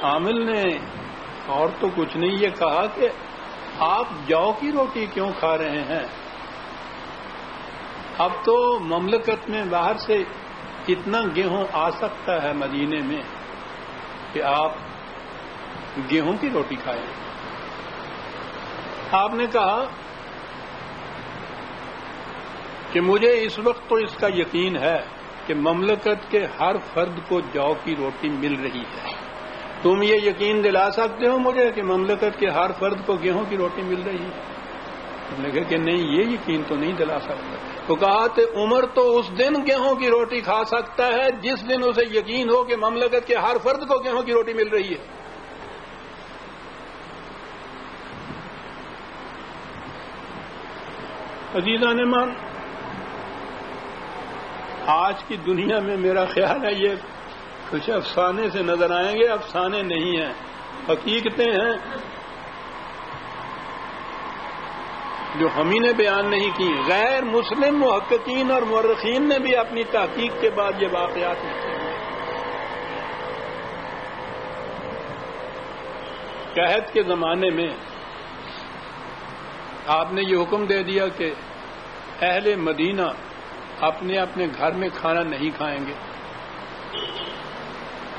عامل نے اور تو کچھ نہیں یہ کہا کہ آپ جو کی روٹی کیوں کھا رہے ہیں؟ اب تو مملکت میں باہر سے اتنا گیہوں آ سکتا ہے مدینے میں کہ آپ گیہوں کی روٹی کھائیں۔ آپ نے کہا کہ مجھے اس وقت تو اس کا یقین ہے کہ مملکت کے ہر فرد کو جو کی روٹی مل رہی ہے۔ تم یہ یقین دلا سکتے ہو مجھے کہ مملکت کے ہر فرد کو گیہوں کی روٹی مل رہی ہے؟ ہم نے کہا کہ نہیں، یہ یقین تو نہیں دلا سکتا۔ تو کہا کہ عمر تو اس دن گیہوں کی روٹی کھا سکتا ہے جس دن اسے یقین ہو کہ مملکت کے ہر فرد کو گیہوں کی روٹی مل رہی ہے۔ عزیزان مان، آج کی دنیا میں میرا خیال ہے یہ کچھ افسانے سے نظر آئیں گے، افسانے نہیں ہیں، حقیقتیں ہیں جو ہم ہی نے بیان نہیں کی، غیر مسلم محققین اور مورخین نے بھی اپنی تحقیق کے بعد یہ واقعات لکھے ہیں۔ قحط کے زمانے میں آپ نے یہ حکم دے دیا کہ اہل مدینہ اپنے اپنے گھر میں کھانا نہیں کھائیں گے،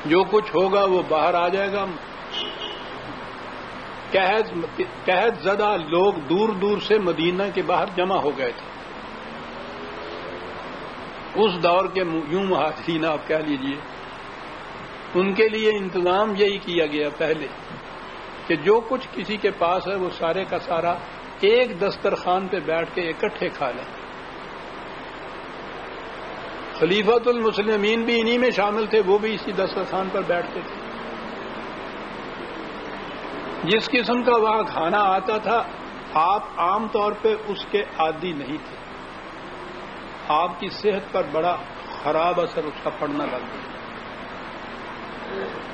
جو کچھ ہوگا وہ باہر آ جائے گا۔ قحط زدہ لوگ دور دور سے مدینہ کے باہر جمع ہو گئے تھے۔ اس دور کے یوں مہاجرین آپ کہہ لیجئے، ان کے لیے انتظام یہی کیا گیا پہلے کہ جو کچھ کسی کے پاس ہے وہ سارے کا سارا ایک دسترخوان پہ بیٹھ کے اکٹھے کھا لیں۔ خلیفۃ المسلمین بھی انہی میں شامل تھے، وہ بھی اسی دسترخوان پر بیٹھتے تھے۔ جس قسم کا وہاں کھانا آتا تھا آپ عام طور پہ اس کے عادی نہیں تھے، آپ کی صحت پر بڑا خراب اثر اس کا پڑنا لگ گیا۔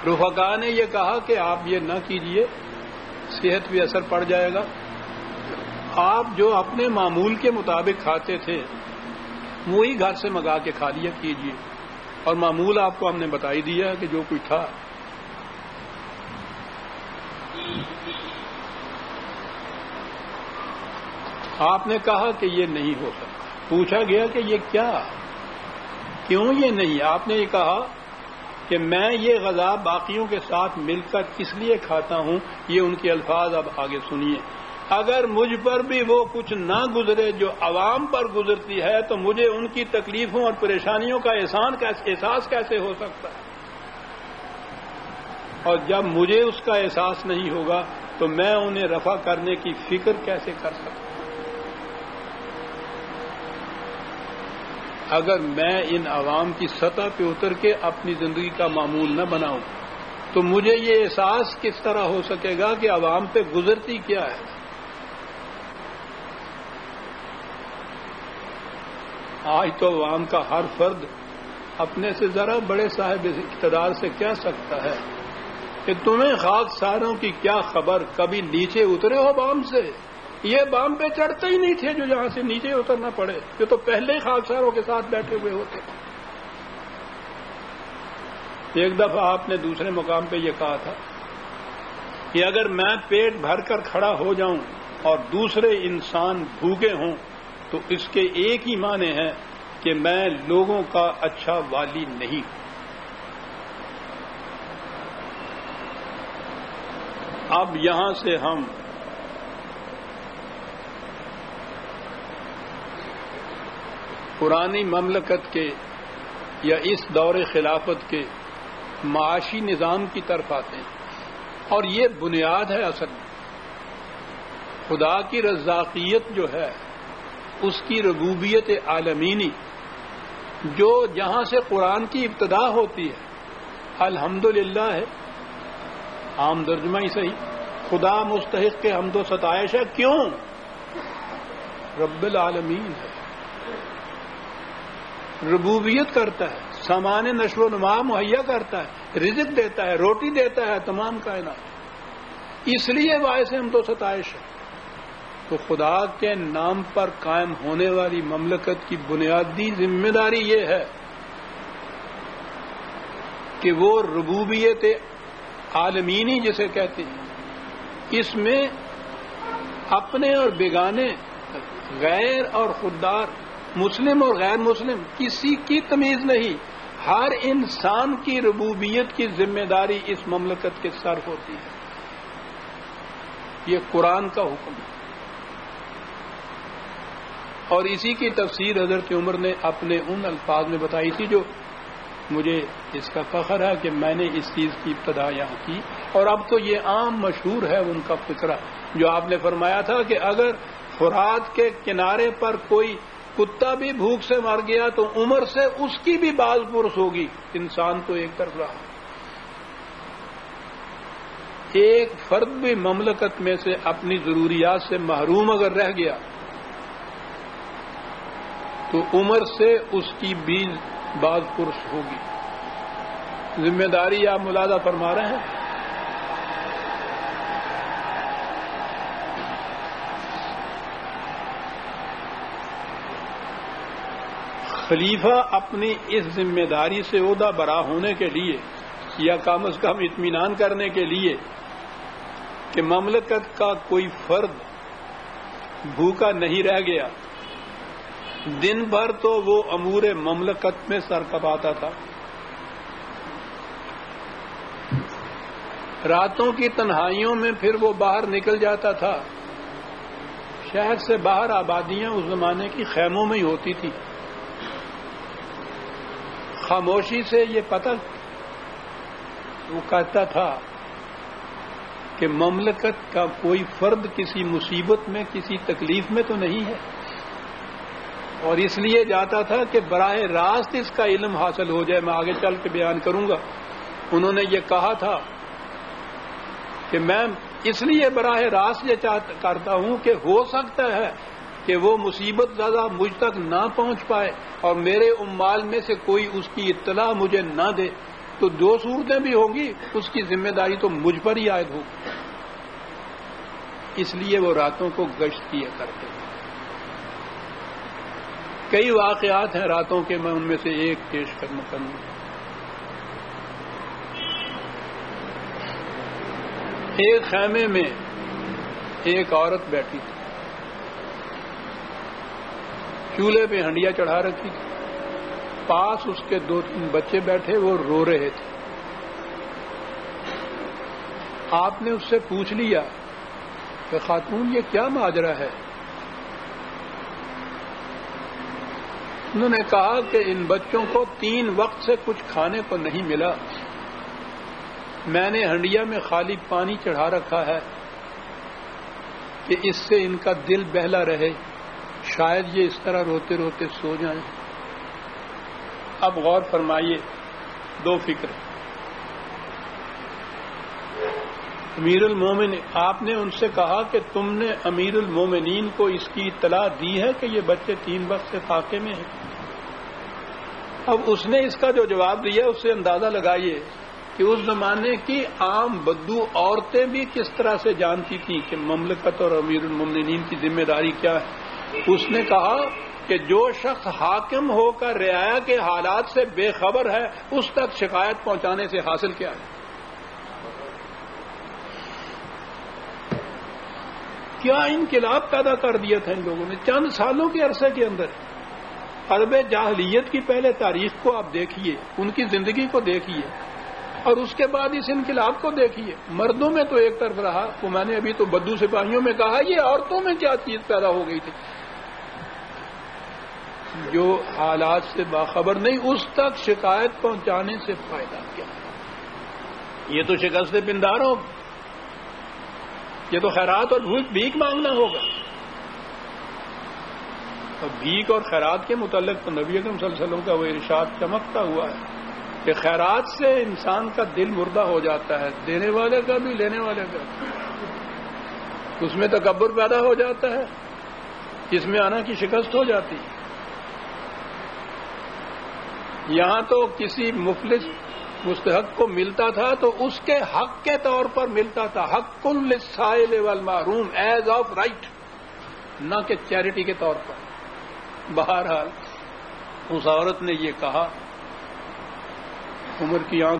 رفقا نے یہ کہا کہ آپ یہ نہ کیجئے، صحت پہ اثر پڑ جائے گا۔ آپ جو اپنے معمول کے مطابق کھاتے تھے وہی گھر سے منگا کے کھا لیا کیجئے، اور معمول آپ کو ہم نے بتائی دیا کہ جو کچھ تھا۔ آپ نے کہا کہ یہ نہیں ہو سکتا۔ پوچھا گیا کہ یہ کیوں یہ نہیں؟ آپ نے یہ کہا کہ میں یہ غذا باقیوں کے ساتھ مل کر اس لیے کھاتا ہوں، یہ ان کے الفاظ اب آگے سنیے، اگر مجھ پر بھی وہ کچھ نہ گزرے جو عوام پر گزرتی ہے تو مجھے ان کی تکلیفوں اور پریشانیوں کا احساس کیسے ہو سکتا ہے؟ اور جب مجھے اس کا احساس نہیں ہوگا تو میں انہیں رفع کرنے کی فکر کیسے کر سکتا ہوں؟ اگر میں ان عوام کی سطح پہ اتر کے اپنی زندگی کا معمول نہ بناؤں تو مجھے یہ احساس کس طرح ہو سکے گا کہ عوام پہ گزرتی کیا ہے؟ آج تو عوام کا ہر فرد اپنے سے ذرا بڑے صاحب اقتدار سے کہہ سکتا ہے کہ تمہیں خاک ساروں کی کیا خبر، کبھی نیچے اترے ہو بام سے؟ یہ بام پہ چڑھتے ہی نہیں تھے جو یہاں سے نیچے اترنا پڑے، یہ تو پہلے ہی خاک ساروں کے ساتھ بیٹھے ہوئے ہوتے۔ ایک دفعہ آپ نے دوسرے مقام پہ یہ کہا تھا کہ اگر میں پیٹ بھر کر کھڑا ہو جاؤں اور دوسرے انسان بھوکے ہوں تو اس کے ایک ہی معنی ہے کہ میں لوگوں کا اچھا والی نہیں ہوں۔ اب یہاں سے ہم پرانی مملکت کے یا اس دور خلافت کے معاشی نظام کی طرف آتے ہیں، اور یہ بنیاد ہے اصل میں۔ خدا کی رزاقیت جو ہے، اس کی ربوبیت عالمینی، جو جہاں سے قرآن کی ابتدا ہوتی ہے الحمدللہ ہے، عام ترجمہ ہی صحیح، خدا مستحق کے حمد و ستائش ہے۔ کیوں؟ رب العالمین ہے، ربوبیت کرتا ہے، سامان نشو و نما مہیا کرتا ہے، رزق دیتا ہے، روٹی دیتا ہے، تمام کائنات، اس لیے باعث حمد و ستائش ہے۔ تو خدا کے نام پر قائم ہونے والی مملکت کی بنیادی ذمہ داری یہ ہے کہ وہ ربوبیت عالمینی جسے کہتے ہیں، اس میں اپنے اور بیگانے، غیر اور خوددار، مسلم اور غیر مسلم کسی کی تمیز نہیں. ہر انسان کی ربوبیت کی ذمہ داری اس مملکت کے سر ہوتی ہے. یہ قرآن کا حکم ہے، اور اسی کی تفسیر حضرت عمر نے اپنے ان الفاظ میں بتائی تھی جو مجھے اس کا فخر ہے کہ میں نے اس چیز کی ابتدا یہاں کی. اور اب تو یہ عام مشہور ہے ان کا فکرہ جو آپ نے فرمایا تھا کہ اگر فرات کے کنارے پر کوئی کتا بھی بھوک سے مر گیا تو عمر سے اس کی بھی باز پرس ہوگی. انسان تو ایک طرف رہا، ایک فرد بھی مملکت میں سے اپنی ضروریات سے محروم اگر رہ گیا تو عمر سے اس کی بھی باز پرس ہوگی. ذمہ داری آپ ملاحظہ فرما رہے ہیں. خلیفہ اپنی اس ذمہ داری سے عہدہ برا ہونے کے لیے یا کم از کم اطمینان کرنے کے لیے کہ مملکت کا کوئی فرد بھوکا نہیں رہ گیا، دن بھر تو وہ امور مملکت میں سر کپاتا تھا، راتوں کی تنہائیوں میں پھر وہ باہر نکل جاتا تھا. شہر سے باہر آبادیاں اس زمانے کی خیموں میں ہی ہوتی تھی. خاموشی سے یہ پتہ وہ کہتا تھا کہ مملکت کا کوئی فرد کسی مصیبت میں، کسی تکلیف میں تو نہیں ہے، اور اس لیے جاتا تھا کہ براہ راست اس کا علم حاصل ہو جائے. میں آگے چل کے بیان کروں گا. انہوں نے یہ کہا تھا کہ میں اس لیے براہ راست یہ کرتا ہوں کہ ہو سکتا ہے کہ وہ مصیبت زیادہ مجھ تک نہ پہنچ پائے اور میرے عمال میں سے کوئی اس کی اطلاع مجھے نہ دے، تو دو صورتیں بھی ہوں گی، اس کی ذمہ داری تو مجھ پر ہی عائد ہوگی. اس لیے وہ راتوں کو گشت کیا کرتے ہیں. کئی واقعات ہیں راتوں کے، میں ان میں سے ایک پیش کرنا کروں گا. ایک خیمے میں ایک عورت بیٹھی تھی، چولہے پہ ہنڈیا چڑھا رکھی تھی، پاس اس کے 2-3 بچے بیٹھے، وہ رو رہے تھے. آپ نے اس سے پوچھ لیا کہ خاتون یہ کیا ماجرا ہے؟ انہوں نے کہا کہ ان بچوں کو 3 وقت سے کچھ کھانے کو نہیں ملا، میں نے ہنڈیا میں خالی پانی چڑھا رکھا ہے کہ اس سے ان کا دل بہلا رہے، شاید یہ اس طرح روتے روتے سو جائیں. اب غور فرمائیے، 2 فکر. امیر المومن، آپ نے ان سے کہا کہ تم نے امیر المومنین کو اس کی اطلاع دی ہے کہ یہ بچے 3 وقت سے فاقے میں ہیں؟ اب اس نے اس کا جو جواب دیا اس سے اندازہ لگائیے کہ اس زمانے کی عام بدو عورتیں بھی کس طرح سے جانتی تھیں کہ مملکت اور امیر المومنین کی ذمہ داری کیا ہے. اس نے کہا کہ جو شخص حاکم ہو کر رعایا کے حالات سے بے خبر ہے اس تک شکایت پہنچانے سے حاصل کیا ہے؟ کیا انقلاب پیدا کر دیا تھا ان لوگوں نے چند سالوں کے عرصے کے اندر. عرب جاہلیت کی پہلے تاریخ کو آپ دیکھیے، ان کی زندگی کو دیکھیے، اور اس کے بعد اس انقلاب کو دیکھیے. مردوں میں تو ایک طرف رہا، وہ میں نے ابھی تو بدو سپاہیوں میں کہا، یہ عورتوں میں کیا چیز پیدا ہو گئی تھی جو حالات سے باخبر نہیں، اس تک شکایت پہنچانے سے فائدہ کیا؟ یہ تو شکست پندار ہو، یہ تو خیرات اور بھیک مانگنا ہوگا. اور بھیک اور خیرات کے متعلق تو نبی اکرم صلی اللہ علیہ وسلم کا وہ ارشاد چمکتا ہوا ہے کہ خیرات سے انسان کا دل مردہ ہو جاتا ہے، دینے والے کا بھی لینے والے کا. اس میں تکبر پیدا ہو جاتا ہے، اس میں آنا کی شکست ہو جاتی ہے. یہاں تو کسی مفلس مستحق کو ملتا تھا تو اس کے حق کے طور پر ملتا تھا، حق للسائل والمحروم، ایز آف رائٹ، نہ کہ چیریٹی کے طور پر. بہرحال اس عورت نے یہ کہا، عمر کی آنکھ